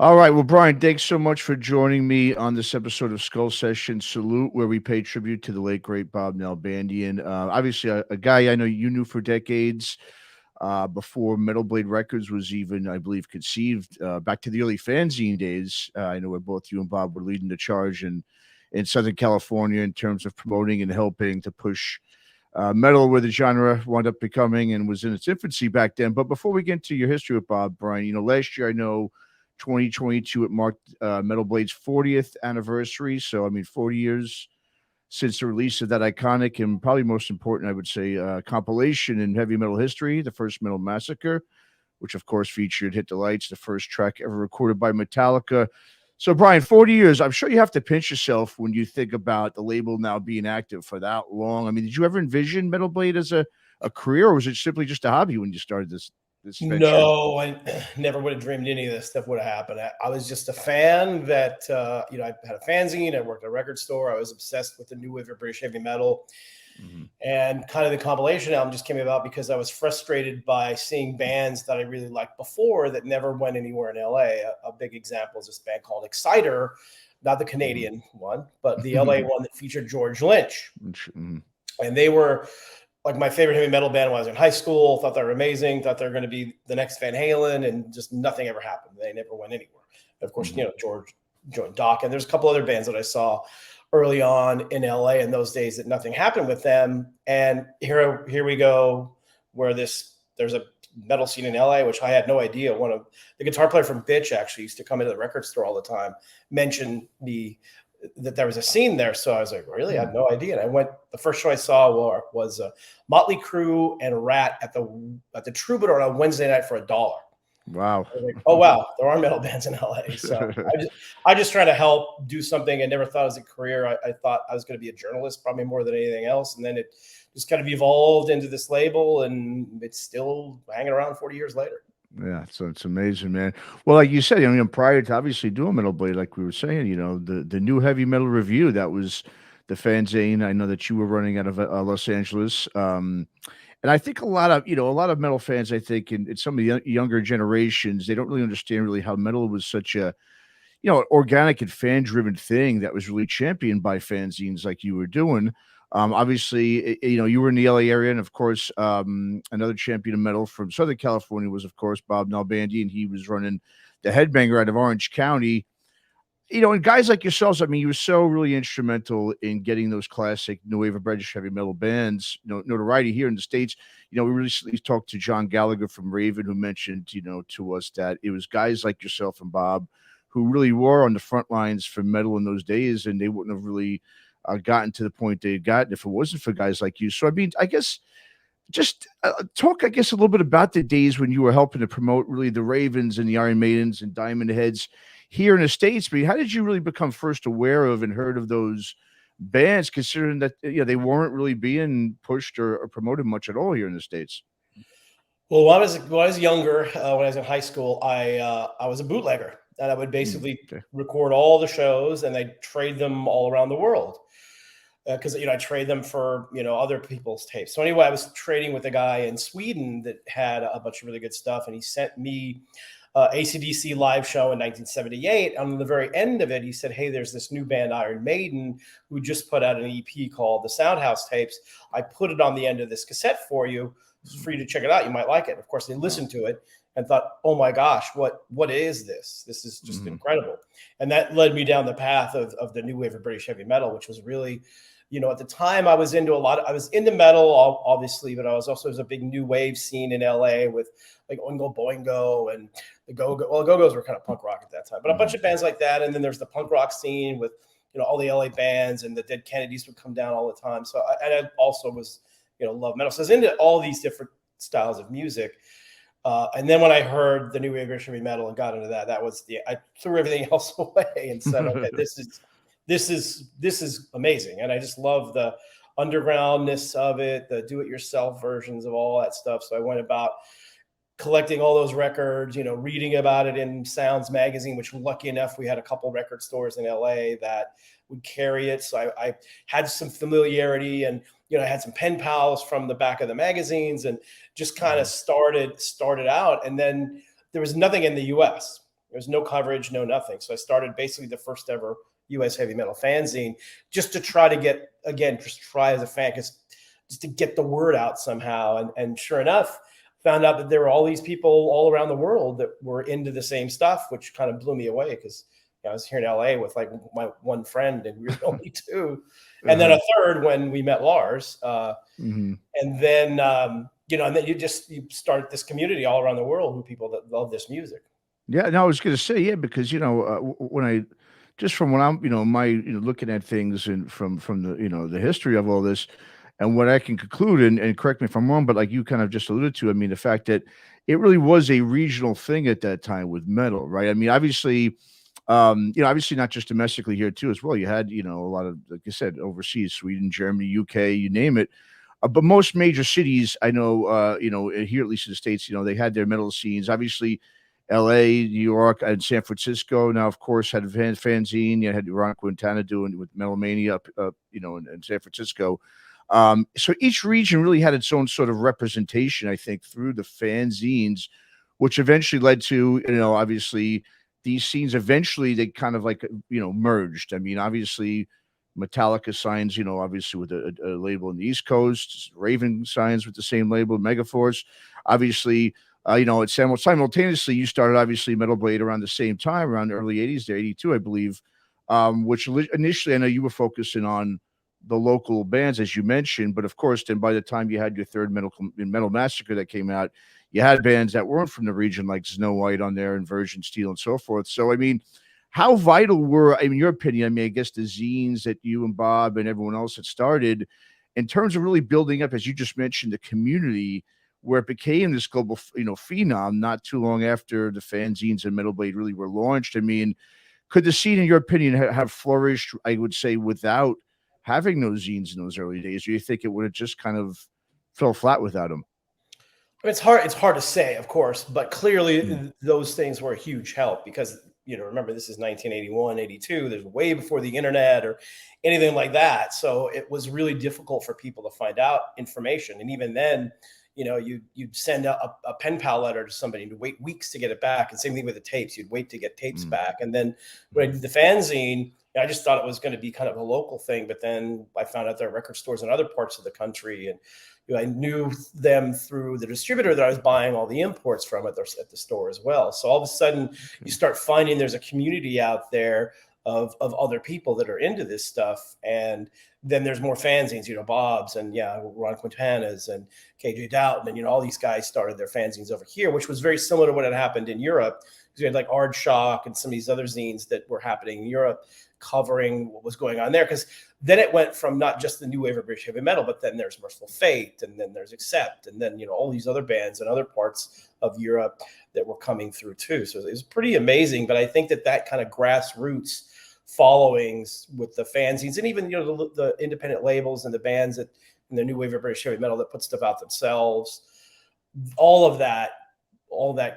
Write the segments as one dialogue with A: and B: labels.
A: All right. Well, Brian, thanks so much for joining me on this episode of Skull Session Salute, where we pay tribute to the late, great Bob Nalbandian. Obviously, a guy I know you knew for decades before Metal Blade Records was even, I believe, conceived back to the early fanzine days. I know where both you and Bob were leading the charge in Southern California in terms of promoting and helping to push metal where the genre wound up becoming and was in its infancy back then. But before we get into your history with Bob, Brian, last year I know 2022 it marked Metal Blade's 40th anniversary. So, I mean, 40 years since the release of that iconic and probably most important, I would say, compilation in heavy metal history, the first Metal Massacre, which of course featured Hit the Lights, the first track ever recorded by Metallica. So, Brian, 40 years, I'm sure you have to pinch yourself when you think about the label now being active for that long. I mean, did you ever envision Metal Blade as a career, or was it simply just a hobby when you started this venture?
B: No, I never would have dreamed any of this stuff would have happened. I was just a fan that, I had a fanzine. I worked at a record store. I was obsessed with the new wave of British heavy metal.
A: Mhm.
B: And kind of the compilation album just came about because I was frustrated by seeing bands that I really liked before that never went anywhere in LA. A big example is this band called Exciter, not the Canadian one, but the LA one that featured George Lynch.
A: Mhm.
B: And they were like my favorite heavy metal band when I was in high school. Thought they were amazing. Thought they were going to be the next Van Halen, and just nothing ever happened. They never went anywhere. Of course,
A: Mhm.
B: George joined Doc, and there's a couple other bands that I saw early on in LA in those days that nothing happened with them. And here we go, where there's a metal scene in LA, which I had no idea. One of the guitar player from Bitch actually used to come into the record store all the time, mention that there was a scene there. So I was like, really? I had no idea. And I went, the first show I saw was Motley Crue and Rat at the Troubadour on a Wednesday night for $1.
A: Wow.
B: I was like, oh wow, there are metal bands in LA. So I just trying to help do something. I never thought as a career. I thought I was going to be a journalist, probably more than anything else. And then it just kind of evolved into this label, and it's still hanging around 40 years later.
A: Yeah, so it's amazing, man. Well, like you said, prior to obviously doing Metal Blade, like we were saying, the new heavy metal review, that was the fanzine. I know that you were running out of Los Angeles. And I think a lot of metal fans, I think, in some of the younger generations, they don't really understand really how metal was such a, organic and fan driven thing that was really championed by fanzines like you were doing. Obviously, you were in the LA area, and of course, another champion of metal from Southern California was, of course, Bob Nalbandian, and he was running the Headbanger out of Orange County. And guys like yourselves, I mean, you were so really instrumental in getting those classic new wave of British heavy metal bands, notoriety here in the States. We recently talked to John Gallagher from Raven, who mentioned, to us that it was guys like yourself and Bob who really were on the front lines for metal in those days, and they wouldn't have really gotten to the point they had gotten if it wasn't for guys like you. So, I mean, I guess just talk, I guess, a little bit about the days when you were helping to promote really the Ravens and the Iron Maidens and Diamond Heads here in the States. But how did you really become first aware of and heard of those bands, considering that they weren't really being pushed or promoted much at all here in the States?
B: Well, when I was younger, when I was in high school, I was a bootlegger, and I would basically
A: Okay.
B: record all the shows, and I'd trade them all around the world because I trade them for other people's tapes. So anyway, I was trading with a guy in Sweden that had a bunch of really good stuff, and he sent me ACDC live show in 1978. On the very end of it, he said, "Hey, there's this new band, Iron Maiden, who just put out an EP called the Soundhouse Tapes. I put it on the end of this cassette for you. It's for you to check it out. You might like it." Of course, they listened to it and thought, "Oh my gosh, what is this? This is just incredible." And that led me down the path of the new wave of British heavy metal, which was really, at the time I was into I was into metal, obviously, but I was also, a big new wave scene in LA with like Oingo Boingo and the Go-Go. Well, the Go-Go's were kind of punk rock at that time, but a bunch of bands like that. And then there's the punk rock scene with, all the LA bands, and the Dead Kennedys would come down all the time. So I also was, love metal. So I was into all these different styles of music. And then when I heard the new wave of heavy metal and got into that, I threw everything else away and said, okay, this is amazing. And I just love the undergroundness of it, the do-it-yourself versions of all that stuff. So I went about collecting all those records, reading about it in Sounds magazine, which lucky enough, we had a couple record stores in LA that would carry it. So I had some familiarity, and, I had some pen pals from the back of the magazines, and just kind of started out. And then there was nothing in the US. There was no coverage, no nothing. So I started basically the first ever U.S. heavy metal fanzine, just to try to get, again, just try as a fan, just to get the word out somehow. And sure enough, found out that there were all these people all around the world that were into the same stuff, which kind of blew me away, because I was here in LA with like my one friend, and we were only two. And then a third when we met Lars. And then, and then you start this community all around the world with people that love this music.
A: Yeah, no, I was going to say, yeah, because when I just from when I'm my looking at things and from the the history of all this, and what I can conclude, and correct me if I'm wrong, but like you kind of just alluded to, I mean, the fact that it really was a regional thing at that time with metal, right? I mean, obviously, obviously not just domestically here too as well. You had a lot of, like I said, overseas, Sweden, Germany, UK, you name it. But most major cities, I know, here at least in the States, they had their metal scenes. Obviously, L.A., New York, and San Francisco. Now, of course, had fanzine. You had Ron Quintana doing with Metal Mania up, in San Francisco. So each region really had its own sort of representation, I think, through the fanzines, which eventually led to, obviously these scenes eventually they kind of like, merged. I mean, obviously Metallica signs, obviously with a label in the East Coast, Raven signs with the same label, Megaforce. Obviously, it's simultaneously, you started obviously Metal Blade around the same time, around the early 80s to 82, I believe, which initially I know you were focusing on the local bands, as you mentioned, but of course, then by the time you had your third Metal Massacre that came out, you had bands that weren't from the region, like Snow White on there and Virgin Steel and so forth. So, I mean, how vital were, in your opinion, I mean, I guess the zines that you and Bob and everyone else had started in terms of really building up, as you just mentioned, the community where it became this global, phenom not too long after the fanzines and Metal Blade really were launched? I mean, could the scene, in your opinion, have flourished, I would say, without having those zines in those early days? Or you think it would have just kind of fell flat without them?
B: It's hard to say, of course, but clearly those things were a huge help, because remember, this is 1981, 82. There's way before the internet or anything like that. So it was really difficult for people to find out information. And even then, you'd send a pen pal letter to somebody and wait weeks to get it back. And same thing with the tapes. You'd wait to get tapes back. And then when I did the fanzine, I just thought it was going to be kind of a local thing. But then I found out there are record stores in other parts of the country. And I knew them through the distributor that I was buying all the imports from at the store as well. So all of a sudden you start finding there's a community out there of other people that are into this stuff. And then there's more fanzines, Bob's and Ron Quintana's and KJ Doughton, and all these guys started their fanzines over here, which was very similar to what had happened in Europe, because we had like Aardschok and some of these other zines that were happening in Europe covering what was going on there. Because then it went from not just the new wave of British heavy metal, but then there's Merciful Fate, and then there's Accept, and then all these other bands in other parts of Europe that were coming through too. So it was pretty amazing. But I think that kind of grassroots followings with the fanzines, and even the independent labels and the bands that in the new wave of British heavy metal that put stuff out themselves, all that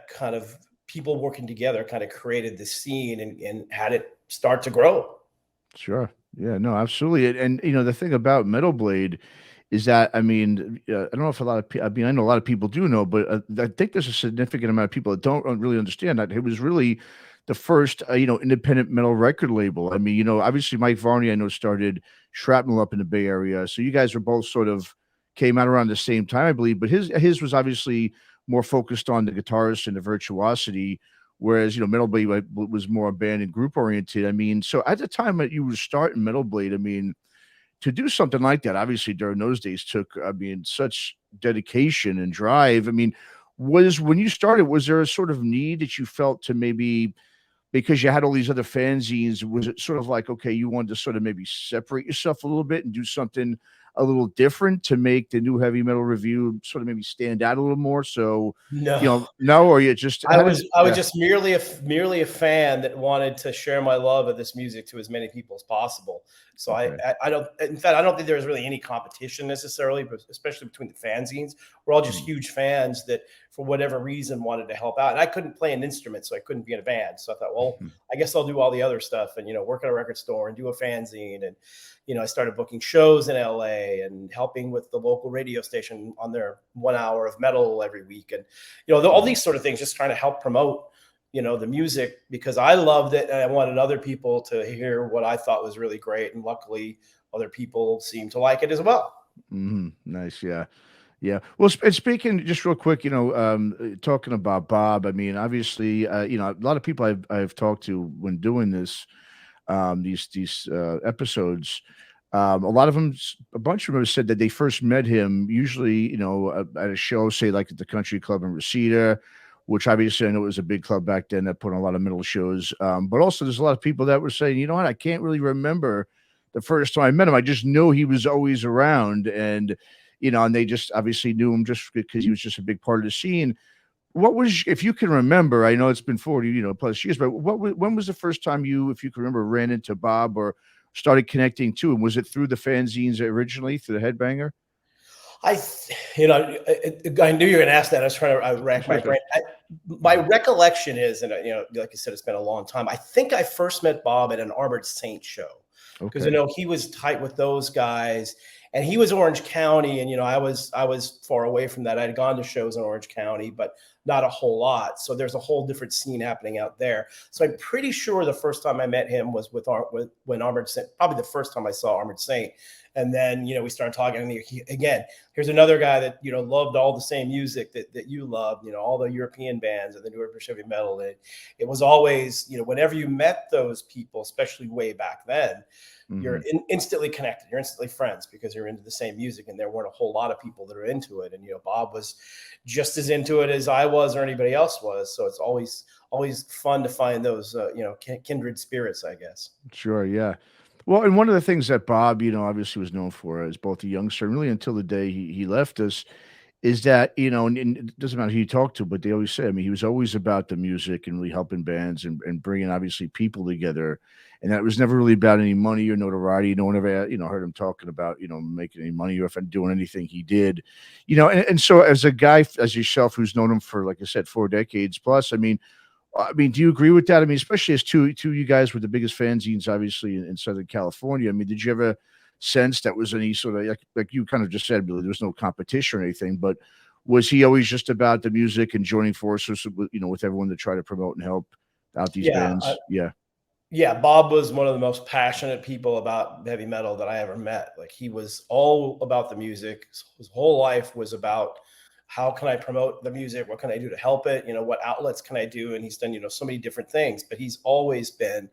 B: kind of people working together kind of created this scene and had it start to grow.
A: Sure. Yeah, no, absolutely. And the thing about Metal Blade is that, I mean, I don't know if a lot of people, I mean, I know a lot of people do know, but I think there's a significant amount of people that don't really understand that it was really the first, independent metal record label. I mean, obviously Mike Varney, I know, started Shrapnel up in the Bay Area. So you guys were both sort of came out around the same time, I believe, but his was obviously more focused on the guitarist and the virtuosity, whereas Metal Blade was more band and group oriented. I mean, so at the time that you were starting Metal Blade, I mean, to do something like that, obviously during those days took, I mean, such dedication and drive. I mean, when you started, was there a sort of need that you felt to maybe, because you had all these other fanzines, was it sort of like, okay, you wanted to sort of maybe separate yourself a little bit and do something a little different to make the New Heavy Metal Revue sort of maybe stand out a little more? So, no, or you just,
B: I was just merely a fan that wanted to share my love of this music to as many people as possible. So okay. I don't, in fact, I don't think there was really any competition necessarily, but especially between the fanzines. We're all just huge fans that for whatever reason wanted to help out. And I couldn't play an instrument, so I couldn't be in a band. So I thought, well, I guess I'll do all the other stuff and, work at a record store and do a fanzine. And, I started booking shows in LA and helping with the local radio station on their 1 hour of metal every week. And, all these sort of things, just trying to help promote, the music because I loved it and I wanted other people to hear what I thought was really great. And luckily, other people seem to like it as well.
A: Nice. Yeah. Yeah. Well, and speaking just real quick, talking about Bob, I mean, obviously, a lot of people I've talked to when doing this, these episodes, a lot of them, a bunch of them have said that they first met him usually, at a show, say like at the Country Club in Reseda, which obviously I know was a big club back then that put on a lot of metal shows. But also, there's a lot of people that were saying, you know what, I can't really remember the first time I met him. I just know he was always around, and they just obviously knew him just because he was just a big part of the scene. What was, if you can remember, I know it's been 40, plus years, but when was the first time you, if you can remember, ran into Bob or started connecting to him? Was it through the fanzines originally, through the Headbanger?
B: I, I knew you were going to ask that. I was trying to rack my brain. My recollection is, and like I said, it's been a long time. I think I first met Bob at an Armored Saint show because
A: Okay.
B: he was tight with those guys, and he was Orange County, and I was far away from that. I had gone to shows in Orange County, but not a whole lot. So there's a whole different scene happening out there. So I'm pretty sure the first time I met him was when Armored Saint, probably the first time I saw Armored Saint. And then, we started talking. And again, here's another guy that, loved all the same music that you loved, all the European bands and the newer British heavy metal. It was always, whenever you met those people, especially way back then, you're instantly connected. You're instantly friends because you're into the same music. And there weren't a whole lot of people that are into it. And, Bob was just as into it as I was or anybody else was. So it's always fun to find those, kindred spirits, I guess.
A: Sure. Yeah. Well, and one of the things that Bob, obviously was known for as both a youngster and really until the day he left us is that, and it doesn't matter who you talk to, but they always say, I mean, he was always about the music and really helping bands and bringing obviously people together. And that was never really about any money or notoriety. No one ever, heard him talking about, making any money or if doing anything he did, and so as a guy, as yourself, who's known him for, like I said, 4 decades plus, I mean, do you agree with that? I mean, especially as two of you guys were the biggest fanzines, obviously, in Southern California. I mean, did you ever sense that was any sort of like you kind of just said, really, there was no competition or anything, but was he always just about the music and joining forces with everyone to try to promote and help out these
B: Yeah.
A: bands? Yeah.
B: Yeah, Bob was one of the most passionate people about heavy metal that I ever met. Like he was all about the music. His whole life was about how can I promote the music? What can I do to help it? What outlets can I do? And he's done, so many different things, but he's always been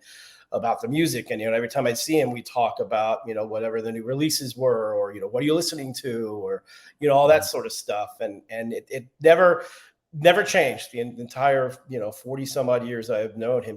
B: about the music. And, every time I see him, we talk about, whatever the new releases were, or, what are you listening to? Or, all that sort of stuff. And it never changed the entire 40 some odd years I've known him.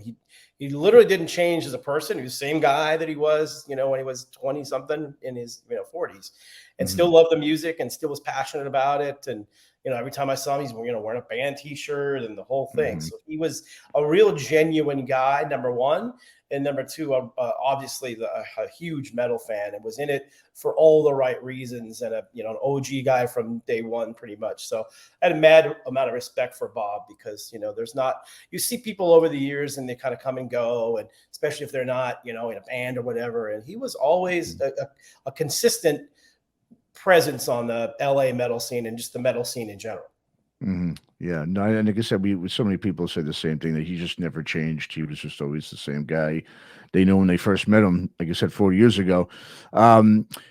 B: He literally didn't change as a person. He was the same guy that he was when he was 20 something in his 40s, and still loved the music and still was passionate about it. And every time I saw him, he's wearing a band t-shirt and the whole thing. So he was a real genuine guy, number one. And number two, obviously a huge metal fan and was in it for all the right reasons, and an OG guy from day one, pretty much. So I had a mad amount of respect for Bob because there's not, you see people over the years and they kind of come and go, and especially if they're not in a band or whatever. And he was always a consistent presence on the LA metal scene and just the metal scene in general.
A: Yeah, no, and like I said, so many people say the same thing, that he just never changed. He was just always the same guy. They knew when they first met him, like I said, 4 years ago.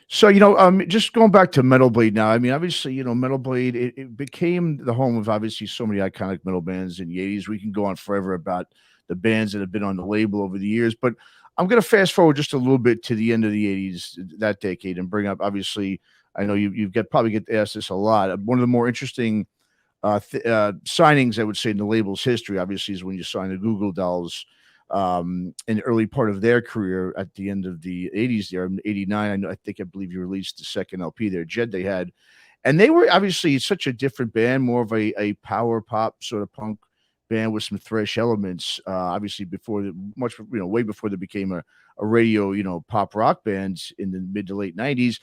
A: So just going back to Metal Blade now. I mean, obviously, Metal Blade it became the home of obviously so many iconic metal bands in the '80s. We can go on forever about the bands that have been on the label over the years, but I'm going to fast forward just a little bit to the end of the '80s, that decade, and bring up obviously. I know probably get asked this a lot. One of the more interesting signings, I would say, in the label's history, obviously, is when you signed the Goo Goo Dolls in the early part of their career at the end of the '80s. There, in '89, I believe you released the second LP there, Jed. They had, and they were obviously such a different band, more of a power pop sort of punk band with some thrash elements. Obviously, way before they became a radio, pop rock bands in the mid to late '90s.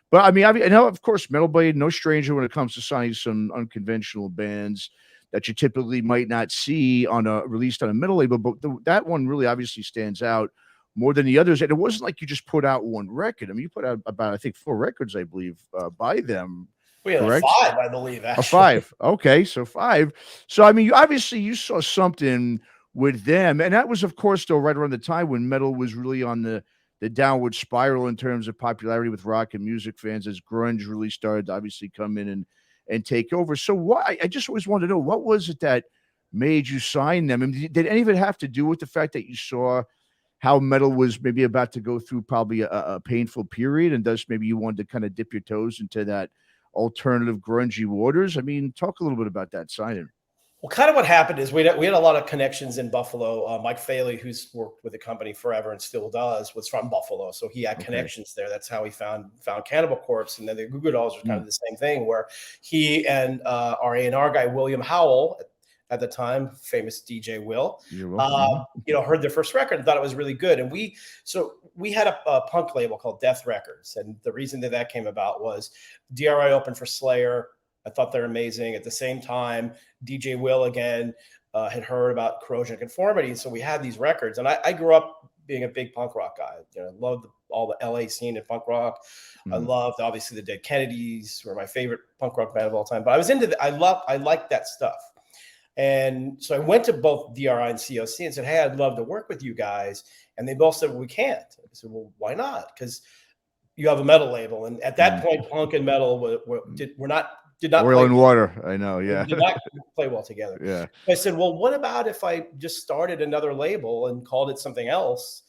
A: But I mean, I know, of course, Metal Blade, no stranger when it comes to signing some unconventional bands that you typically might not see released on a metal label. But that one really obviously stands out more than the others. And it wasn't like you just put out one record. I mean, you put out about, I think, 4 records, I believe, by them.
B: We had
A: correct?
B: 5, I believe. Actually.
A: 5. Okay, so 5. So I mean, you saw something with them, and that was, of course, though, right around the time when metal was really on the downward spiral in terms of popularity with rock and music fans, as grunge really started to obviously come in and take over. So, why? I just always wanted to know, what was it that made you sign them? And did any of it have to do with the fact that you saw how metal was maybe about to go through probably a painful period, and thus maybe you wanted to kind of dip your toes into that alternative grungy waters? I mean, talk a little bit about that signing.
B: Well, kind of what happened is we had a lot of connections in Buffalo. Mike Faley, who's worked with the company forever and still does, was from Buffalo, so he had
A: Okay.
B: connections there. That's how he found Cannibal Corpse, and then the Goo Goo Dolls were kind
A: Mm.
B: of the same thing, where he and our A&R guy William Howell, at the time, famous DJ Will,
A: You're welcome.
B: heard their first record and thought it was really good. And we had a punk label called Death Records, and the reason that came about was DRI opened for Slayer. I thought they're amazing. At the same time, DJ Will again had heard about Corrosion of Conformity, and so we had these records. And I grew up being a big punk rock guy. Loved all the LA scene in punk rock. I loved, obviously, the Dead Kennedys were my favorite punk rock band of all time. But I was into I liked that stuff. And so I went to both DRI and COC and said, "Hey, I'd love to work with you guys." And they both said, "Well, we can't." I said, "Well, why not?" Because you have a metal label, and at that point, punk and metal did not
A: Oil
B: play
A: and water. I know.
B: They
A: Yeah.
B: did not play well together.
A: Yeah.
B: I said, "Well, what about if I just started another label and called it something else?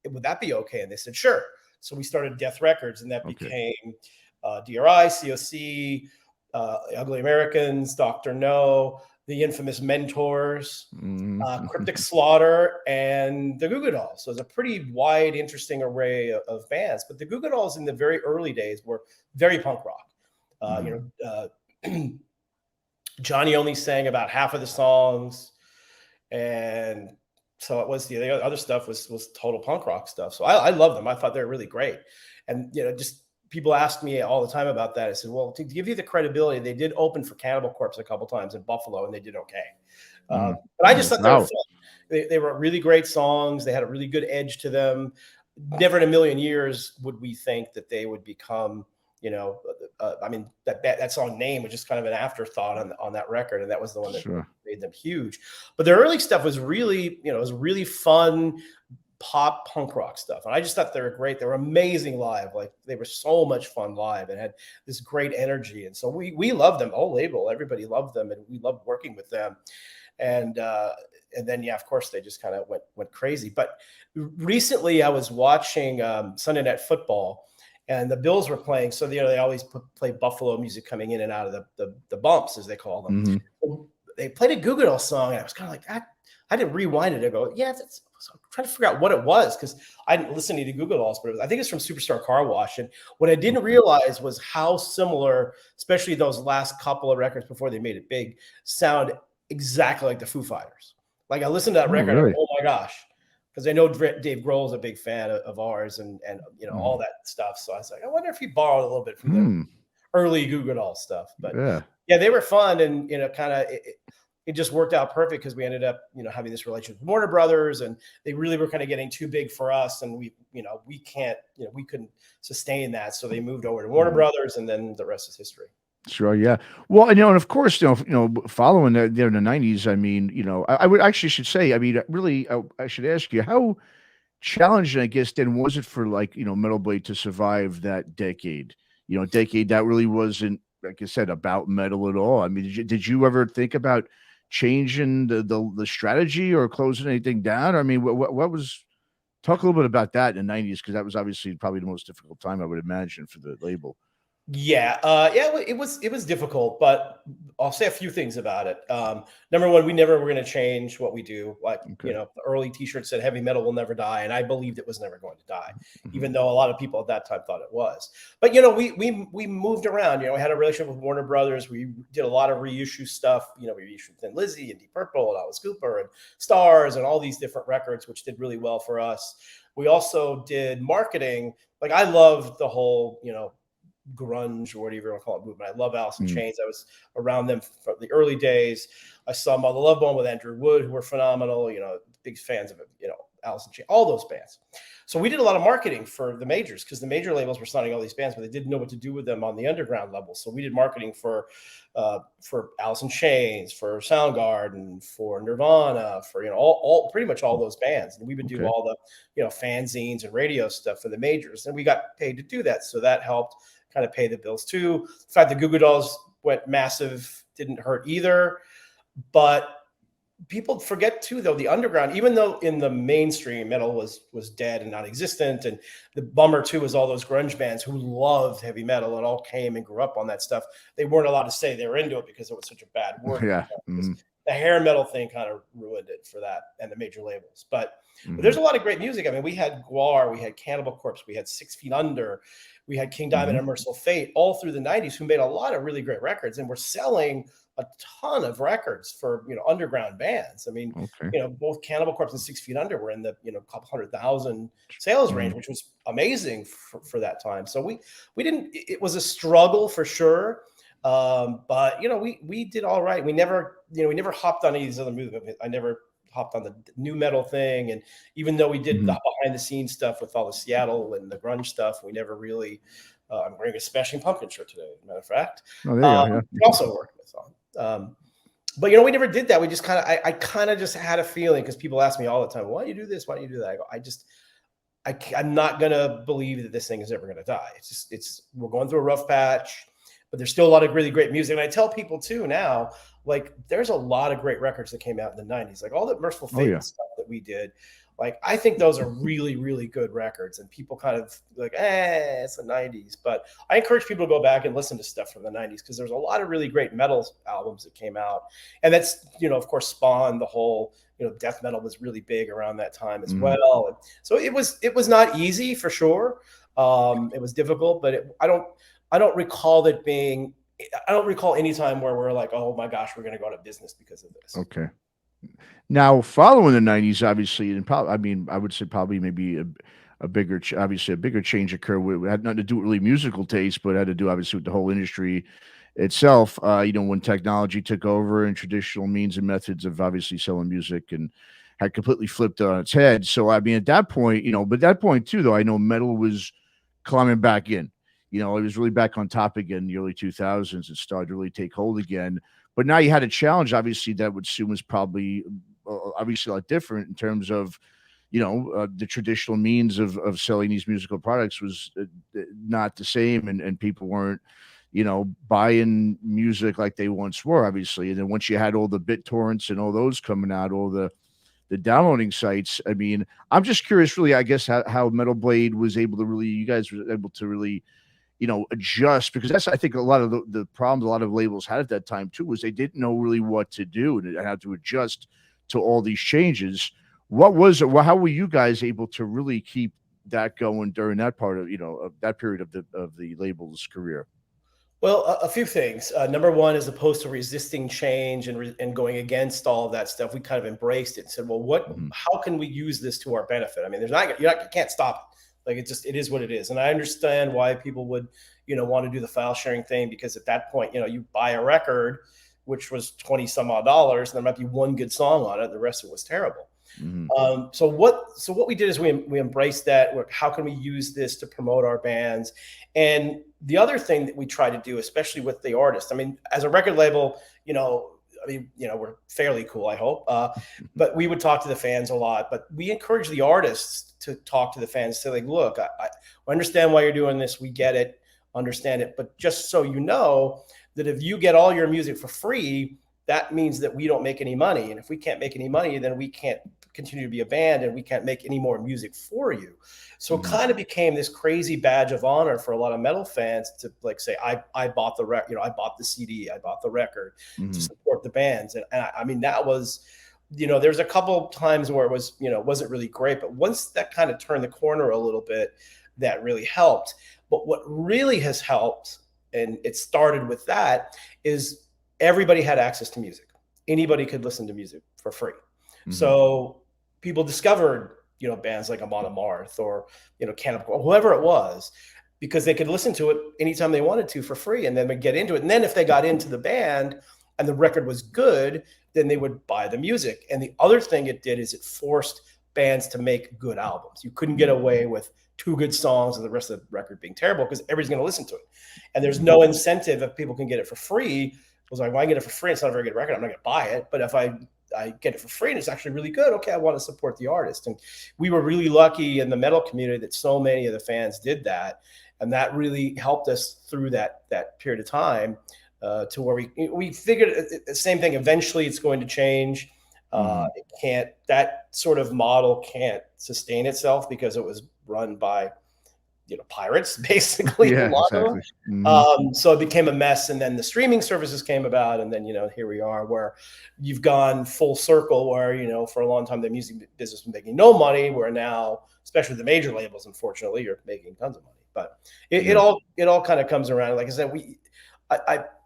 B: Would that be okay?" And they said, "Sure." So we started Death Records, and that
A: Okay.
B: became DRI, COC, Ugly Americans, Dr. No, the infamous Mentors, Cryptic Slaughter, and the Goo Goo Dolls. So it's a pretty wide, interesting array of bands. But the Goo Goo Dolls in the very early days were very punk rock. Johnny only sang about half of the songs, and so it was the other stuff was total punk rock stuff. So I love them. I thought they were really great, and just people ask me all the time about that. I said, well, to give you the credibility, they did open for Cannibal Corpse a couple times in Buffalo, and they did okay. But I just thought they were fun. They were really great songs. They had a really good edge to them. Never in a million years would we think that they would become, I mean, that song Name was just kind of an afterthought on that record, and that was the one that made them huge. But their early stuff was really, it was really fun pop punk rock stuff, and I just thought they were great. They were amazing live. Like, they were so much fun live and had this great energy, and so we loved them. Whole label, everybody loved them, and we loved working with them. And then, yeah, of course, they just kind of went crazy. But recently, I was watching Sunday Night Football, and the Bills were playing. So, they always play Buffalo music coming in and out of the bumps, as they call them. They played a Goo Goo Dolls song, and I was kind of like, that. I didn't rewind it. I go, yeah, so I'm trying to figure out what it was, because I didn't listen to Goo Goo Dolls, but I think it's from Superstar Car Wash. And what I didn't realize was how similar, especially those last couple of records before they made it big, sound exactly like the Foo Fighters. Like, I listened to that record,
A: really?
B: and, oh my gosh, because I know Dave Grohl is a big fan of ours, and all that stuff. So I was like, I wonder if he borrowed a little bit from the early Goo Goo Dolls stuff. But yeah, they were fun, and kind of it just worked out perfect, because we ended up having this relationship with Warner Brothers, and they really were kind of getting too big for us, and we couldn't sustain that, so they moved over to Warner Brothers, and then the rest is history.
A: Sure, yeah. Well, and of course, following that there in the 90s, I mean, I would actually should say, I mean, really, I should ask you, how challenging, I guess, then was it for, like, Metal Blade to survive that decade? Decade that really wasn't, like I said, about metal at all. I mean, did you ever think about changing the strategy or closing anything down? I mean, what was, talk a little bit about that in the 90s, because that was obviously probably the most difficult time, I would imagine, for the label.
B: Yeah, it was difficult, but I'll say a few things about it. Number one, we never were going to change what we do. Like, the early T-shirts said "Heavy metal will never die," and I believed it was never going to die, even though a lot of people at that time thought it was. But we moved around. We had a relationship with Warner Brothers. We did a lot of reissue stuff. We reissued Thin Lizzy and Deep Purple and Alice Cooper and Stars and all these different records, which did really well for us. We also did marketing. Like, I loved the whole grunge, or whatever you want to call it, movement. I love Alice in Chains. I was around them from the early days. I saw Mother Love Bone with Andrew Wood, who were phenomenal. Big fans of it. Alice in Chains, all those bands. So we did a lot of marketing for the majors because the major labels were signing all these bands, but they didn't know what to do with them on the underground level. So we did marketing for Alice in Chains, for Soundgarden, for Nirvana, for all pretty much all those bands, and we would do
A: Okay.
B: all the fanzines and radio stuff for the majors, and we got paid to do that. So that helped kind of pay the bills too. The fact that Goo Goo Dolls went massive didn't hurt either, but people forget too, though, the underground, even though in the mainstream metal was dead and non-existent, and the bummer too was all those grunge bands who loved heavy metal and all came and grew up on that stuff. They weren't allowed to say they were into it because it was such a bad word.
A: Yeah. Mm-hmm.
B: The hair metal thing kind of ruined it for that and the major labels. But
A: Mm-hmm.
B: there's a lot of great music. I mean, we had Guar, we had Cannibal Corpse, we had 6 Feet Under, we had King Diamond and Merciful Fate all through the 90s, who made a lot of really great records and were selling a ton of records for underground bands. I mean,
A: Okay.
B: both Cannibal Corpse and 6 Feet Under were in the couple 100,000 sales range, which was amazing for that time. So we didn't. It was a struggle for sure, but we did all right. We never hopped on any of these other movements. I never hopped on the new metal thing, and even though we did the behind the scenes stuff with all the Seattle and the grunge stuff, we never really. I'm wearing a Smashing Pumpkin shirt today, as a matter of fact.
A: Oh, there you go. Yeah.
B: We also worked with on. But we never did that. We just I kind of just had a feeling, because people ask me all the time, why do you do this? Why do you do that? I go, I'm not gonna believe that this thing is ever gonna die. We're going through a rough patch, but there's still a lot of really great music. And I tell people too now, like, there's a lot of great records that came out in the 90s, like all that Merciful Fate stuff that we did. Like, I think those are really, really good records, and people kind of like, it's the 90s. But I encourage people to go back and listen to stuff from the 90s, because there's a lot of really great metal albums that came out. And that's, of course, spawned the whole, death metal was really big around that time as well. And so it was not easy, for sure. It was difficult, but I don't recall it being, I don't recall any time where we're like, oh my gosh, we're going to go out of business because of this.
A: Okay. Now, following the 90s, obviously, and probably, I mean, I would say probably maybe a bigger, obviously a bigger change occurred. It had nothing to do with really musical taste, but it had to do obviously with the whole industry itself. When technology took over and traditional means and methods of obviously selling music and had completely flipped on its head. So, I mean, at that point, but at that point too, though, I know metal was climbing back in. It was really back on top again in the early 2000s. It started to really take hold again. But now you had a challenge, obviously, that would assume was probably obviously a lot different in terms of, the traditional means of selling these musical products was not the same, and people weren't, buying music like they once were, obviously. And then once you had all the BitTorrents and all those coming out, all the downloading sites, I mean, I'm just curious, really, I guess, how Metal Blade was able to really, you guys were able to really, adjust, because that's, I think, a lot of the problems a lot of labels had at that time too, was they didn't know really what to do and how to adjust to all these changes. What was it? Well, how were you guys able to really keep that going during that part of, of that period of the label's career?
B: Well, a few things. Number one, as opposed to resisting change and going against all of that stuff, we kind of embraced it and said, well, how can we use this to our benefit? I mean, you can't stop it. Like, it is what it is. And I understand why people would, want to do the file sharing thing, because at that point, you buy a record, which was 20 some odd dollars, and there might be one good song on it. The rest of it was terrible. So what we did is we embraced that. How can we use this to promote our bands? And the other thing that we try to do, especially with the artists, I mean, as a record label, we're fairly cool, I hope. But we would talk to the fans a lot. But we encourage the artists to talk to the fans, say, like, look, I understand why you're doing this. We get it, understand it. But just so you know, that if you get all your music for free, that means that we don't make any money. And if we can't make any money, then we can't continue to be a band, and we can't make any more music for you. So it kind of became this crazy badge of honor for a lot of metal fans to, like, say, I bought the record, I bought the CD, I bought the record to support the bands. And I mean, that was, there's a couple times where it was, wasn't really great, but once that kind of turned the corner a little bit, that really helped. But what really has helped, and it started with that, is everybody had access to music. Anybody could listen to music for free. So people discovered, bands like Amon Amarth or, Cannibal, whoever it was, because they could listen to it anytime they wanted to for free, and then they'd get into it. And then if they got into the band and the record was good, then they would buy the music. And the other thing it did is it forced bands to make good albums. You couldn't get away with 2 good songs and the rest of the record being terrible because everybody's going to listen to it. And there's no incentive if people can get it for free. It was like, well, I get it for free. It's not a very good record. I'm not going to buy it. But if I get it for free and it's actually really good, okay, I want to support the artist. And we were really lucky in the metal community that so many of the fans did that. And that really helped us through that period of time to where we figured the same thing. Eventually it's going to change. It can't, that sort of model can't sustain itself because it was run by, pirates, basically.
A: Yeah,
B: a lot
A: exactly.
B: of them. So it became a mess. And then the streaming services came about. And then, here we are where you've gone full circle where, for a long time, the music business was making no money, where now, especially the major labels, unfortunately, you're making tons of money. But it all kind of comes around. Like I said,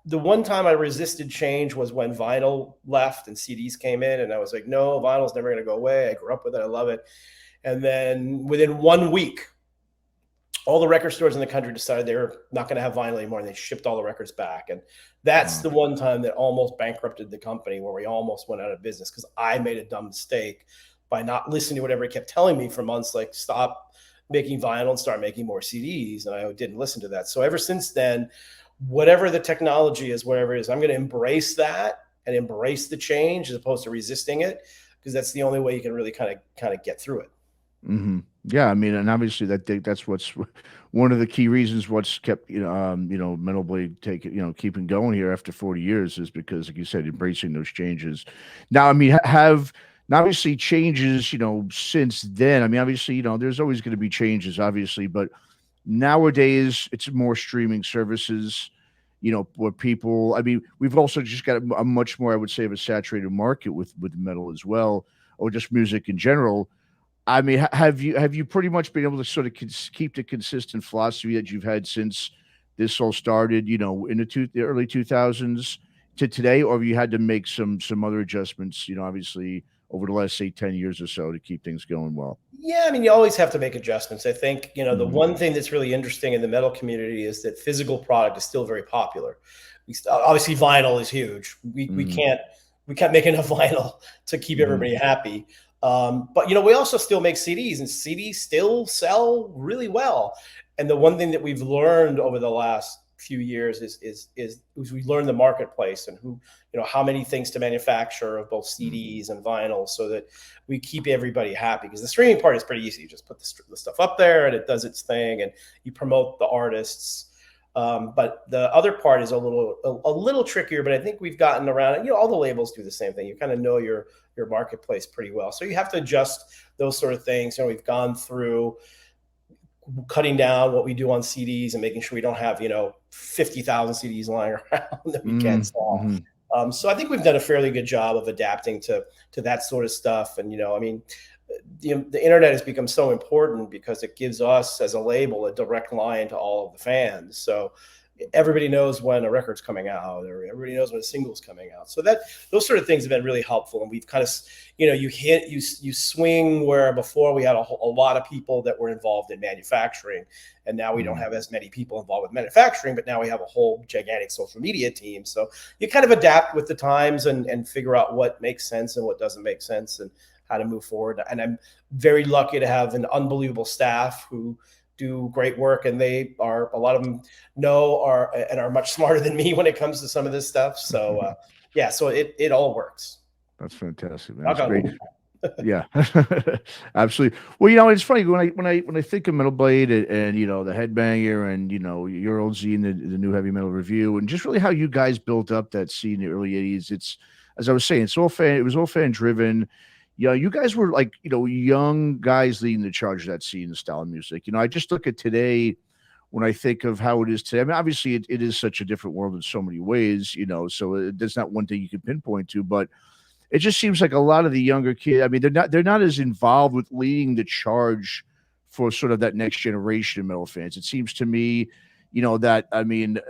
B: the one time I resisted change was when vinyl left and CDs came in, and I was like, no, vinyl's never going to go away. I grew up with it. I love it. And then within 1 week, all the record stores in the country decided they were not going to have vinyl anymore, and they shipped all the records back. And that's the one time that almost bankrupted the company, where we almost went out of business because I made a dumb mistake by not listening to whatever he kept telling me for months, like stop making vinyl and start making more CDs. And I didn't listen to that. So ever since then, whatever the technology is, whatever it is, I'm going to embrace that and embrace the change as opposed to resisting it, because that's the only way you can really kind of get through it.
A: Yeah, I mean, and obviously that's what's one of the key reasons what's kept Metal Blade keeping going here after 40 years is because, like you said, embracing those changes. Now, I mean, obviously changes since then. I mean, obviously there's always going to be changes, obviously, but nowadays it's more streaming services. Where people, I mean, we've also just got a much more, I would say, of a saturated market with metal as well, or just music in general. I mean, have you pretty much been able to sort of keep the consistent philosophy that you've had since this all started, in the early 2000s to today, or have you had to make some other adjustments, obviously over the last, say, 10 years or so to keep things going well?
B: Yeah, I mean, you always have to make adjustments. I think, the one thing that's really interesting in the metal community is that physical product is still very popular. Obviously, vinyl is huge. We can't make enough vinyl to keep everybody happy. But we also still make CDs, and CDs still sell really well. And the one thing that we've learned over the last few years is we learned the marketplace and how many things to manufacture of both CDs and vinyl, so that we keep everybody happy. Because the streaming part is pretty easy. You just put the stuff up there and it does its thing, and you promote the artists. But the other part is a little trickier, but I think we've gotten around it. All the labels do the same thing. You kind of know your marketplace pretty well. So you have to adjust those sort of things. We've gone through cutting down what we do on CDs and making sure we don't have, 50,000 CDs lying around that we can't sell. So I think we've done a fairly good job of adapting to that sort of stuff. And, I mean, the internet has become so important because it gives us as a label a direct line to all of the fans. So everybody knows when a record's coming out, or everybody knows when a single's coming out. So those sort of things have been really helpful. And we've kind of, you swing where before we had a lot of people that were involved in manufacturing, and now we don't have as many people involved with manufacturing, but now we have a whole gigantic social media team. So you kind of adapt with the times and figure out what makes sense and what doesn't make sense and how to move forward. And I'm very lucky to have an unbelievable staff who do great work, and a lot of them are much smarter than me when it comes to some of this stuff. So so it all works.
A: That's fantastic, man. That's great. Yeah, absolutely. Well, it's funny when I think of Metal Blade and the Headbanger and your old zine, the new Heavy Metal Revue, and just really how you guys built up that scene in the early '80s. It's, as I was saying, it was all fan driven. Yeah, you guys were like, young guys leading the charge of that scene and style of music. I just look at today when I think of how it is today. I mean, obviously it is such a different world in so many ways, so there's not one thing you can pinpoint to, but it just seems like a lot of the younger kids, I mean, they're not as involved with leading the charge for sort of that next generation of metal fans. It seems to me, that, I mean,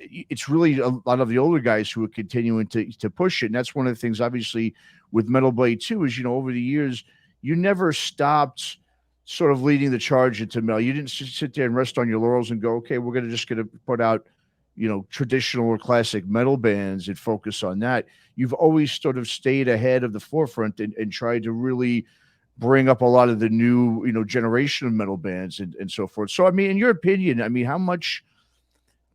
A: it's really a lot of the older guys who are continuing to push it. And that's one of the things, obviously, with Metal Blade 2 is, over the years, you never stopped sort of leading the charge into metal. You didn't sit there and rest on your laurels and go, okay, we're going to put out, traditional or classic metal bands and focus on that. You've always sort of stayed ahead of the forefront and tried to really bring up a lot of the new, generation of metal bands and so forth. So, I mean, in your opinion, I mean, how much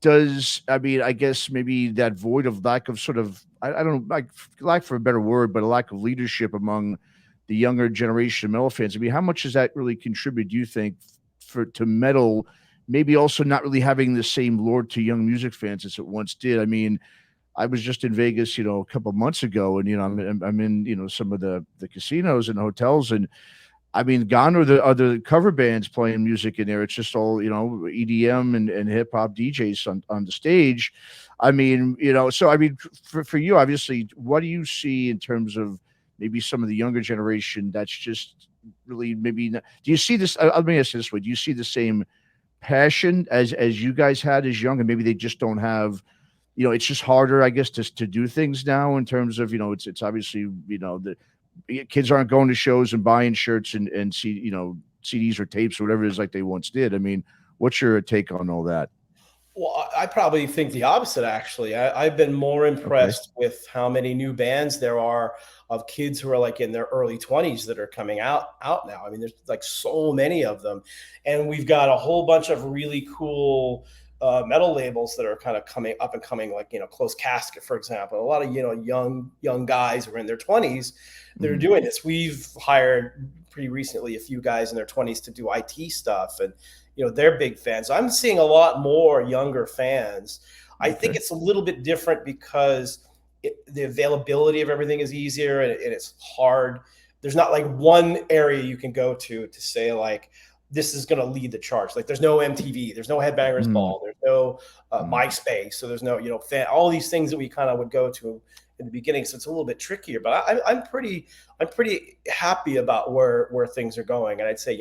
A: does, I mean, I guess maybe that void of lack of sort of, I don't know, like lack for a better word, but a lack of leadership among the younger generation of metal fans. I mean, how much does that really contribute, do you think, to metal maybe also not really having the same lure to young music fans as it once did? I mean, I was just in Vegas, a couple of months ago, and I'm in some of the casinos and hotels, and I mean, gone are the other cover bands playing music in there. It's just all, EDM and hip hop DJs on the stage. I mean, so I mean, for you, obviously, what do you see in terms of maybe some of the younger generation that's just really maybe not, do you see this? Let me ask you this way. Do you see the same passion as you guys had as young, and maybe they just don't have, it's just harder, I guess, to do things now in terms of, it's obviously, the kids aren't going to shows and buying shirts and see, CDs or tapes or whatever it is like they once did. I mean, what's your take on all that?
B: Well, I probably think the opposite, actually. I've been more
A: Okay.
B: impressed with how many new bands there are of kids who are like in their early 20s that are coming out now. I mean, there's like so many of them. And we've got a whole bunch of really cool metal labels that are kind of coming up and coming, like, Close Casket, for example. A lot of, young guys who are in their 20s that are
A: Mhm.
B: doing this. We've hired pretty recently a few guys in their 20s to do IT stuff, and they're big fans. I'm seeing a lot more younger fans. I think
A: Okay.
B: it's a little bit different because the availability of everything is easier, and it's hard. There's not like one area you can go to say like this is going to lead the charge. Like there's no MTV, there's no Headbangers
A: Mhm.
B: Ball, there's no
A: Mhm.
B: MySpace, so there's no all these things that we kind of would go to in the beginning. So it's a little bit trickier, but I'm pretty happy about where things are going. And I'd say,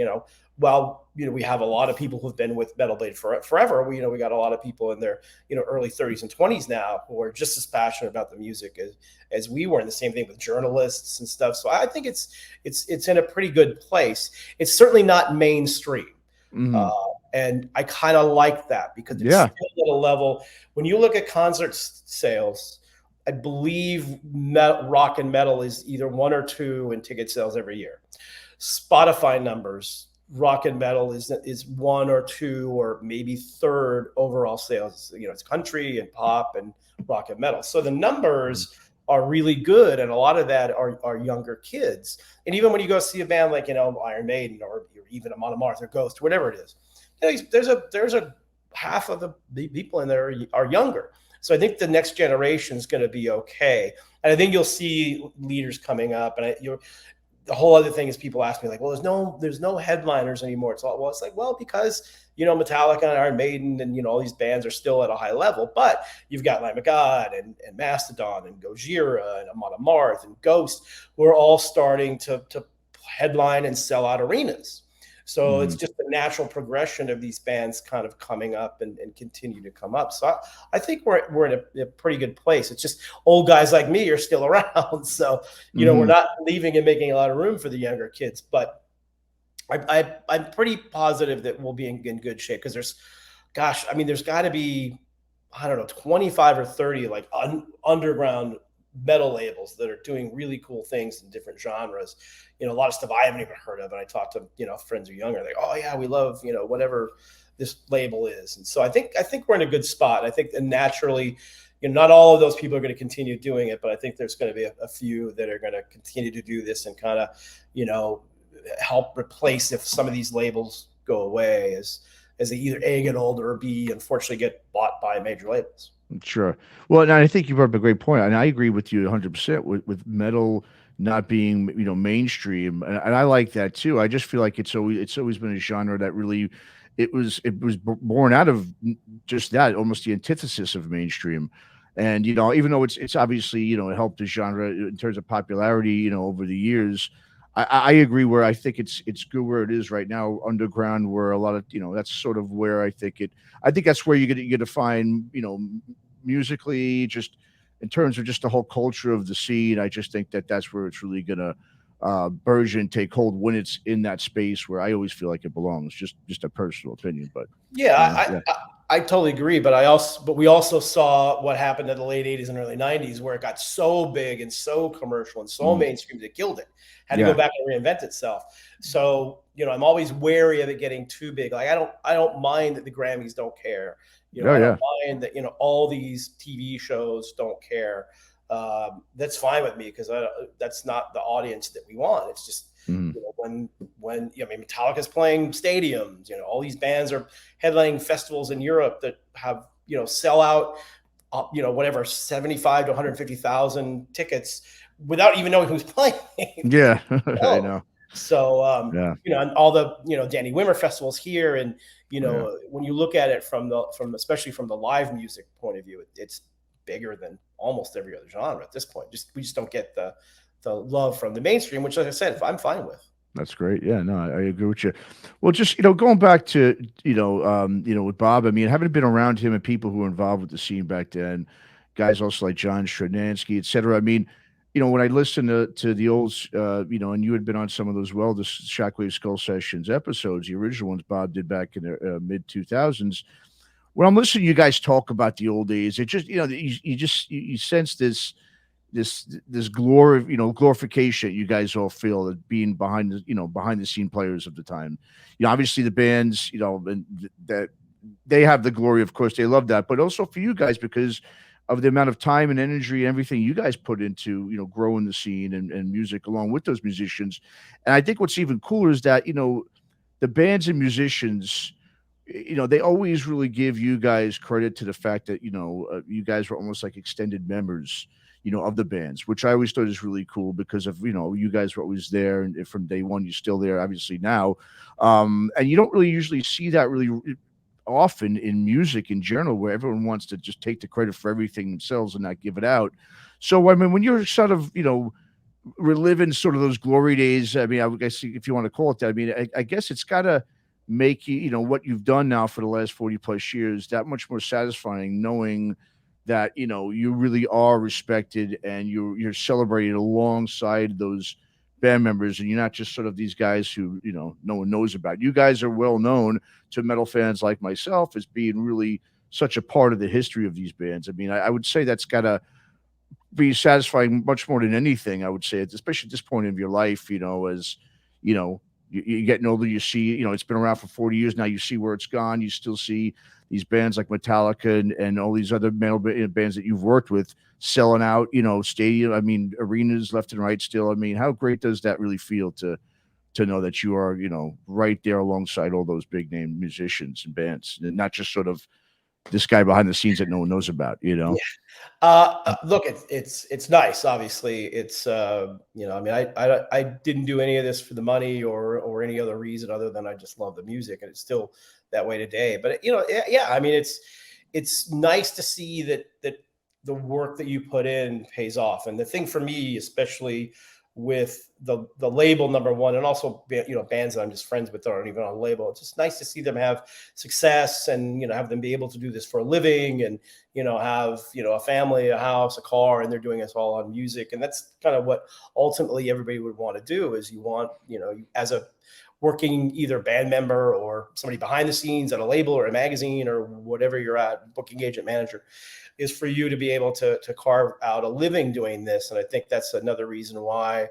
B: well, we have a lot of people who've been with Metal Blade forever. We got a lot of people in their, early 30s and 20s now who are just as passionate about the music as we were. And the same thing with journalists and stuff. So I think it's in a pretty good place. It's certainly not mainstream. Uh,
A: Mhm.
B: and I kind of like that because it's
A: Yeah.
B: still at a level. When you look at concert sales, I believe rock and metal is either one or two in ticket sales every year. Spotify numbers, rock and metal is one or two or maybe third overall sales. It's country and pop and rock and metal. So the
A: Mhm.
B: numbers are really good, and a lot of that are younger kids. And even when you go see a band like Iron Maiden or even Amon Amarth or Ghost, whatever it is, there's a half of the people in there are younger. So I think the next generation is going to be okay, and I think you'll see leaders coming up. And the whole other thing is people ask me like, well, there's no headliners anymore. It's like, well, because Metallica and Iron Maiden and all these bands are still at a high level, but you've got Lamb of God and Mastodon and Gojira and Amon Amarth and Ghost, who are all starting to headline and sell out arenas. So it's
A: Mhm.
B: just a natural progression of these bands kind of coming up and continue to come up. So I think we're in a pretty good place. It's just old guys like me are still around. So, we're
A: Mhm.
B: not leaving and making a lot of room for the younger kids. But I'm pretty positive that we'll be in good shape because gosh, I mean, there's got to be, I don't know, 25 or 30 like underground metal labels that are doing really cool things in different genres. A lot of stuff I haven't even heard of. And I talk to, friends who are younger, like, oh yeah, we love, whatever this label is. And so I think we're in a good spot. I think that naturally, not all of those people are going to continue doing it, but I think there's going to be a few that are going to continue to do this and kind of, you know, help replace if some of these labels go away as they either A, get older, or B, unfortunately get bought by major labels.
A: Sure. Well, and I think you brought up a great point, and I agree with you 100% with metal not being, mainstream, and I like that too. I just feel like it's always been a genre that really it was born out of just that, almost the antithesis of mainstream. And even though it's obviously it helped the genre in terms of popularity, over the years. I agree where I think it's good where it is right now, underground, where a lot of that's sort of where I think it. I think that's where you get to find musically, just in terms of just the whole culture of the scene. I just think that that's where it's really gonna burgeon, take hold when it's in that space where I always feel like it belongs. Just a personal opinion, but
B: Yeah,
A: yeah.
B: I totally agree, but we also saw what happened in the late 80s and early 90s where it got so big and so commercial and so mainstream that it killed it. Had to go back and reinvent itself. So, I'm always wary of it getting too big. Like I don't mind that the Grammys don't care. I don't mind that, all these TV shows don't care. That's fine with me because that's not the audience that we want. It's just, when Metallica's playing stadiums, all these bands are headlining festivals in Europe that have, sell out, whatever, 75 to 150,000 tickets without even knowing who's playing.
A: Yeah, I know.
B: So, and all the, Danny Wimmer festivals here. And, when you look at it especially from the live music point of view, it's bigger than almost every other genre at this point. We just don't get the love from the mainstream, which, like I said, I'm fine with.
A: That's great. Yeah, no, I agree with you. Well, just going back to with Bob. I mean, having been around him and people who were involved with the scene back then, guys also like John Stradansky, et cetera. I mean, when I listened to the old, and you had been on some of those the Shockwave Skull Sessions episodes, the original ones Bob did back in the mid 2000s. When I'm listening to you guys talk about the old days, it just you sense this glorification you guys all feel that being behind the scene players of the time. Obviously the bands, and that they have the glory, of course, they love that, but also for you guys because of the amount of time and energy and everything you guys put into growing the scene and music along with those musicians. And I think what's even cooler is that the bands and musicians, they always really give you guys credit to the fact that you guys were almost like extended members of the bands, which I always thought is really cool because of, you guys were always there. And from day one, you're still there, obviously now. And you don't really usually see that really often in music in general, where everyone wants to just take the credit for everything themselves and not give it out. So, I mean, when you're sort of, reliving sort of those glory days, I mean, I guess if you want to call it that, I mean, I guess it's got to make you, what you've done now for the last 40 plus years, that much more satisfying, knowing that you really are respected and you're celebrated alongside those band members, and you're not just sort of these guys who no one knows about. You guys are well known to metal fans like myself as being really such a part of the history of these bands. I mean, I would say that's got to be satisfying much more than anything. I would say, especially at this point of your life, as you're getting older, you see, it's been around for 40 years now. You see where it's gone. You still see these bands like Metallica and all these other metal bands that you've worked with selling out, stadium. I mean, arenas left and right still. I mean, how great does that really feel to know that you are, right there alongside all those big name musicians and bands, and not just sort of this guy behind the scenes that no one knows about,
B: Yeah. Look, it's nice. Obviously, it's I mean, I didn't do any of this for the money or any other reason other than I just love the music, and it's still that way today. But yeah, I mean, it's nice to see that the work that you put in pays off. And the thing for me, especially with the label number one, and also bands that I'm just friends with that aren't even on a label, it's just nice to see them have success and have them be able to do this for a living and have a family, a house, a car, and they're doing this all on music. And that's kind of what ultimately everybody would want to do, is you want as a working either band member or somebody behind the scenes at a label or a magazine or whatever you're at, booking agent, manager, is for you to be able to carve out a living doing this. And I think that's another reason why,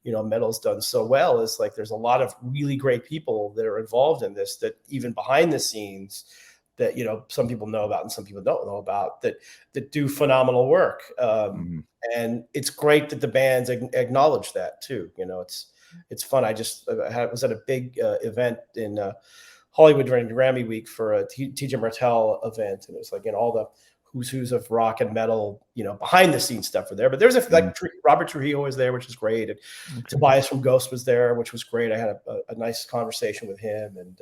B: metal's done so well, is like there's a lot of really great people that are involved in this, that even behind the scenes that, some people know about and some people don't know about, that do phenomenal work. And it's great that the bands acknowledge that too. It's fun. I was at a big event in Hollywood during Grammy week for a TJ Martell event. And it was like, all the who's of rock and metal, behind the scenes stuff were there. But there's like Robert Trujillo was there, which is great. And Tobias from Ghost was there, which was great. I had a nice conversation with him. And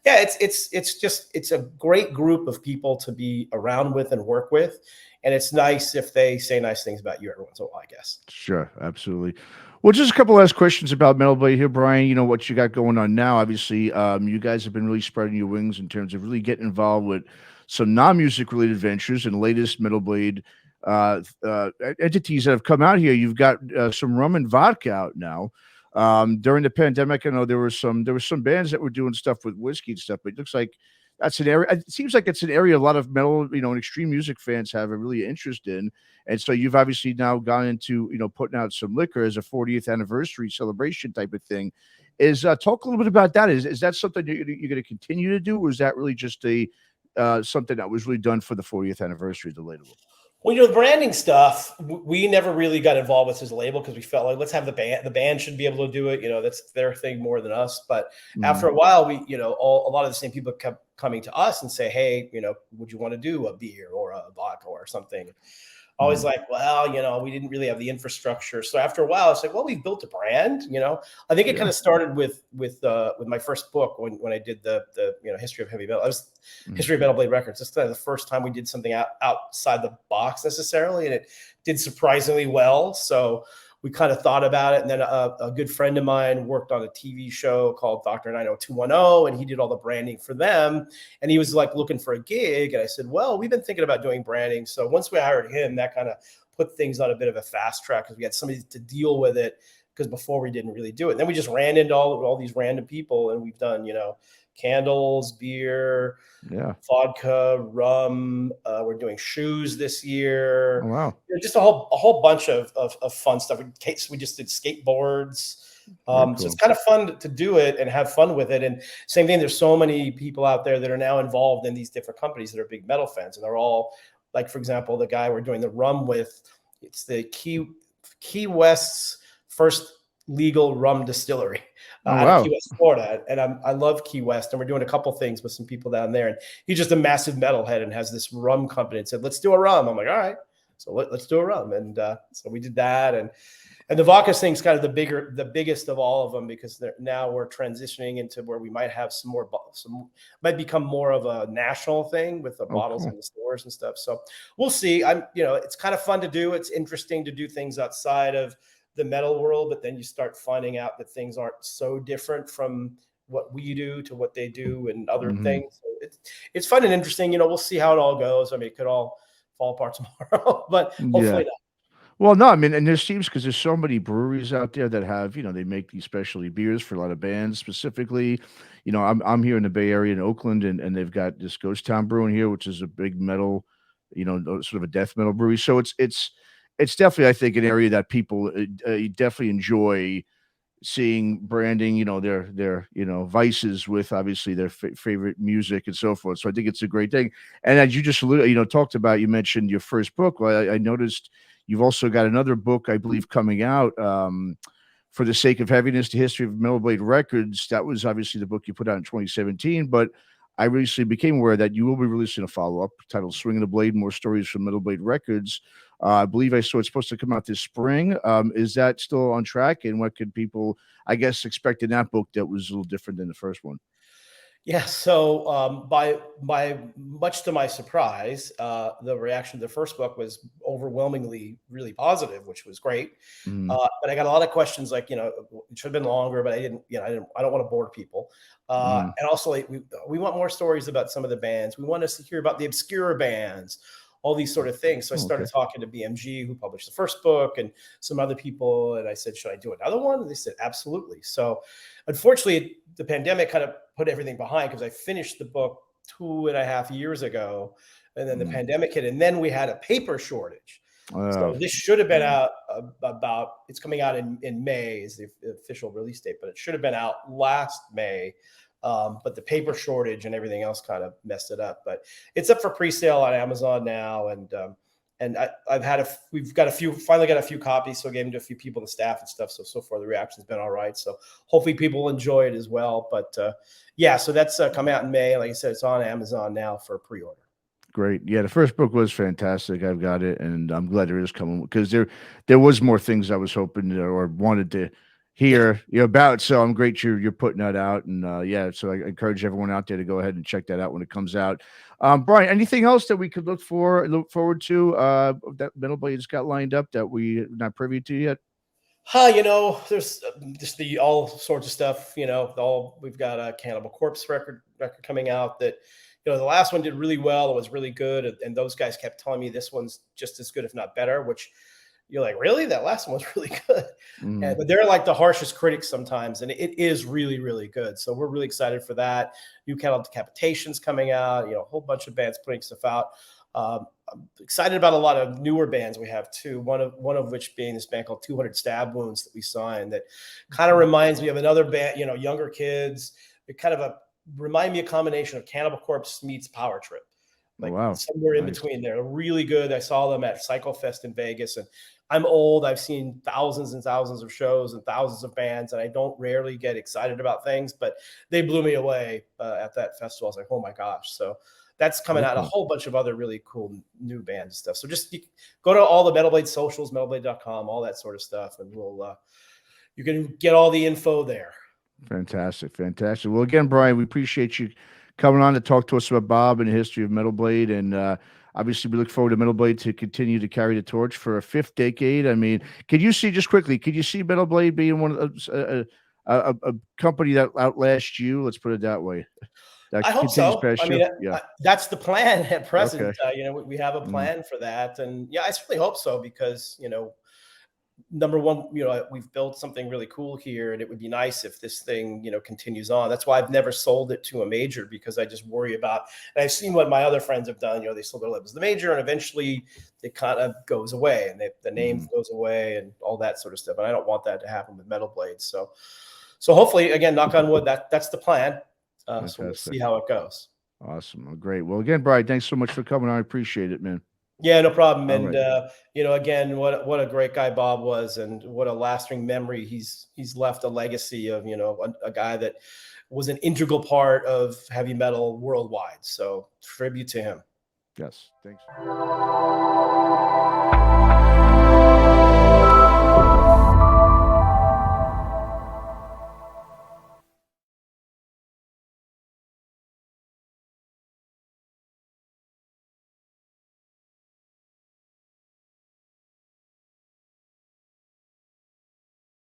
B: yeah, it's a great group of people to be around with and work with. And it's nice if they say nice things about you every once in a while, I guess.
A: Sure, absolutely. Well, just a couple last questions about Metal Blade here, Brian. What you got going on now. Obviously, you guys have been really spreading your wings in terms of really getting involved with some non-music related ventures and latest Metal Blade entities that have come out here. You've got some rum and vodka out now. During the pandemic, I know there were some bands that were doing stuff with whiskey and stuff, but it looks like that's an area. It seems like it's an area a lot of metal, and extreme music fans have a really interest in. And so you've obviously now gone into, putting out some liquor as a 40th anniversary celebration type of thing. Is talk a little bit about that. Is that something you're going to continue to do, or is that really just a something that was really done for the 40th anniversary of the label?
B: Well, the branding stuff, we never really got involved with his label because we felt like, let's have the band. The band should be able to do it. That's their thing more than us. But after a while, we, a lot of the same people kept coming to us and say, hey, would you want to do a beer or a vodka or something? Always like, well, we didn't really have the infrastructure. So after a while, it's like, well, we've built a brand. I think it kind of started with my first book when I did the history of heavy metal. I was history of Metal Blade Records. That's kind of the first time we did something outside the box necessarily, and it did surprisingly well. So we kind of thought about it. And then a good friend of mine worked on a TV show called Dr. 90210, and he did all the branding for them. And he was like looking for a gig. And I said, well, we've been thinking about doing branding. So once we hired him, that kind of put things on a bit of a fast track because we had somebody to deal with it, because before we didn't really do it. And then we just ran into all these random people, and we've done, candles, beer, vodka, rum. We're doing shoes this year.
A: Oh, wow.
B: Just a whole bunch of fun stuff. We just did skateboards.
A: Cool.
B: So it's kind of fun to do it and have fun with it. And same thing, there's so many people out there that are now involved in these different companies that are big metal fans. And they're all like, for example, the guy we're doing the rum with, it's the Key West's first legal rum distillery out of Key West, Florida. And I love Key West, and we're doing a couple things with some people down there. And he's just a massive metalhead and has this rum company and said, let's do a rum. I'm like, all right, so let's do a rum. And so we did that. And the vodka thing's kind of the biggest of all of them, because now we're transitioning into where we might have might become more of a national thing with the bottles in the stores and stuff. So we'll see. It's kind of fun to do. It's interesting to do things outside of the metal world, but then you start finding out that things aren't so different from what we do to what they do and other things. So it's fun and interesting. We'll see how it all goes. I mean, it could all fall apart tomorrow, but hopefully not.
A: Well, no, I mean, and there seems, because there's so many breweries out there that have, they make these specialty beers for a lot of bands specifically. I'm here in the Bay Area in Oakland, and they've got this Ghost Town Brewing here, which is a big metal, sort of a death metal brewery. So it's definitely, I think, an area that people definitely enjoy seeing branding, their vices with obviously their favorite music and so forth. So I think it's a great thing. And as you just talked about, you mentioned your first book. Well, I noticed you've also got another book, I believe, coming out, For the Sake of Heaviness, The History of Metal Blade Records. That was obviously the book you put out in 2017, but I recently became aware that you will be releasing a follow-up titled Swinging the Blade, More Stories from Metal Blade Records. I believe I saw it's supposed to come out this spring. Is that still on track? And what could people, I guess, expect in that book that was a little different than the first one?
B: Yeah. So by much to my surprise, the reaction to the first book was overwhelmingly really positive, which was great. But I got a lot of questions like, it should have been longer, but I didn't, I don't want to bore people. And also, like, we want more stories about some of the bands. We want us to hear about the obscure bands, all these sort of things. So I started talking to BMG, who published the first book, and some other people. And I said, should I do another one? And they said, absolutely. So unfortunately, the pandemic kind of put everything behind, because I finished the book 2.5 years ago, and then the pandemic hit, and then we had a paper shortage. So this should have been out it's coming out in May is the official release date, but it should have been out last May. But the paper shortage and everything else kind of messed it up. But it's up for pre-sale on Amazon now, and we've finally got a few copies, so I gave them to a few people, the staff and stuff. So far the reaction's been all right. So hopefully people will enjoy it as well. But so that's coming out in May. Like I said, it's on Amazon now for pre-order.
A: Great. Yeah, the first book was fantastic. I've got it, and I'm glad there is coming, because there was more things I was hoping or wanted to hear about. So I'm great you're putting that out, and so I encourage everyone out there to go ahead and check that out when it comes out. Brian, anything else that we could look forward to that Metal Blade's got lined up that we're not privy to yet?
B: There's just all sorts of stuff. We've got a Cannibal Corpse record coming out that. The last one did really well. It was really good. And those guys kept telling me this one's just as good, if not better, which you're like, really? That last one was really good.
A: Mhm.
B: But they're like the harshest critics sometimes, and it is really, really good. So we're really excited for that. New Cattle Decapitation's coming out. A whole bunch of bands putting stuff out. I'm excited about a lot of newer bands we have too. One of which being this band called 200 Stab Wounds that we signed. That kind of reminds me of another band. Younger kids. It kind of remind me a combination of Cannibal Corpse meets Power Trip, like
A: Wow.
B: somewhere in
A: Nice.
B: between there. Really good. I saw them at Cycle Fest in Vegas, and I'm old. I've seen thousands and thousands of shows and thousands of bands, and I don't rarely get excited about things, but they blew me away at that festival. I was like, oh my gosh. So that's coming out. A
A: Okay.
B: whole bunch of other really cool new band stuff. So just go to all the Metal Blade socials, metalblade.com, all that sort of stuff, and you can get all the info there.
A: Fantastic, fantastic. Well, again, Brian, we appreciate you coming on to talk to us about Bob and the history of Metal Blade, and obviously, we look forward to Metal Blade to continue to carry the torch for a fifth decade. I mean, could you see just quickly? Could you see Metal Blade being one of those, a company that outlasts you? Let's put it that way. That
B: I hope
A: continues
B: so. I
A: past you.
B: mean,
A: Yeah.
B: that's the plan at present.
A: Okay.
B: We have a
A: Mm,
B: plan for that, and yeah, I certainly hope so because number one, we've built something really cool here, and it would be nice if this thing, continues on. That's why I've never sold it to a major because I just worry about. And I've seen what my other friends have done. They sold their labels to the major, and eventually it kind of goes away, and the name
A: mhm.
B: goes away, and all that sort of stuff. And I don't want that to happen with Metal Blade. So hopefully, again, knock on wood, that's the plan. So we'll
A: Fantastic.
B: see how it goes.
A: Awesome. Well, great. Well, again, Brian, thanks so much for coming on. I appreciate it, man.
B: Yeah, no problem.
A: All
B: And
A: right.
B: again, what a great guy Bob was, and what a lasting memory. He's left a legacy of a guy that was an integral part of heavy metal worldwide. So tribute to him.
A: Yes. Thanks.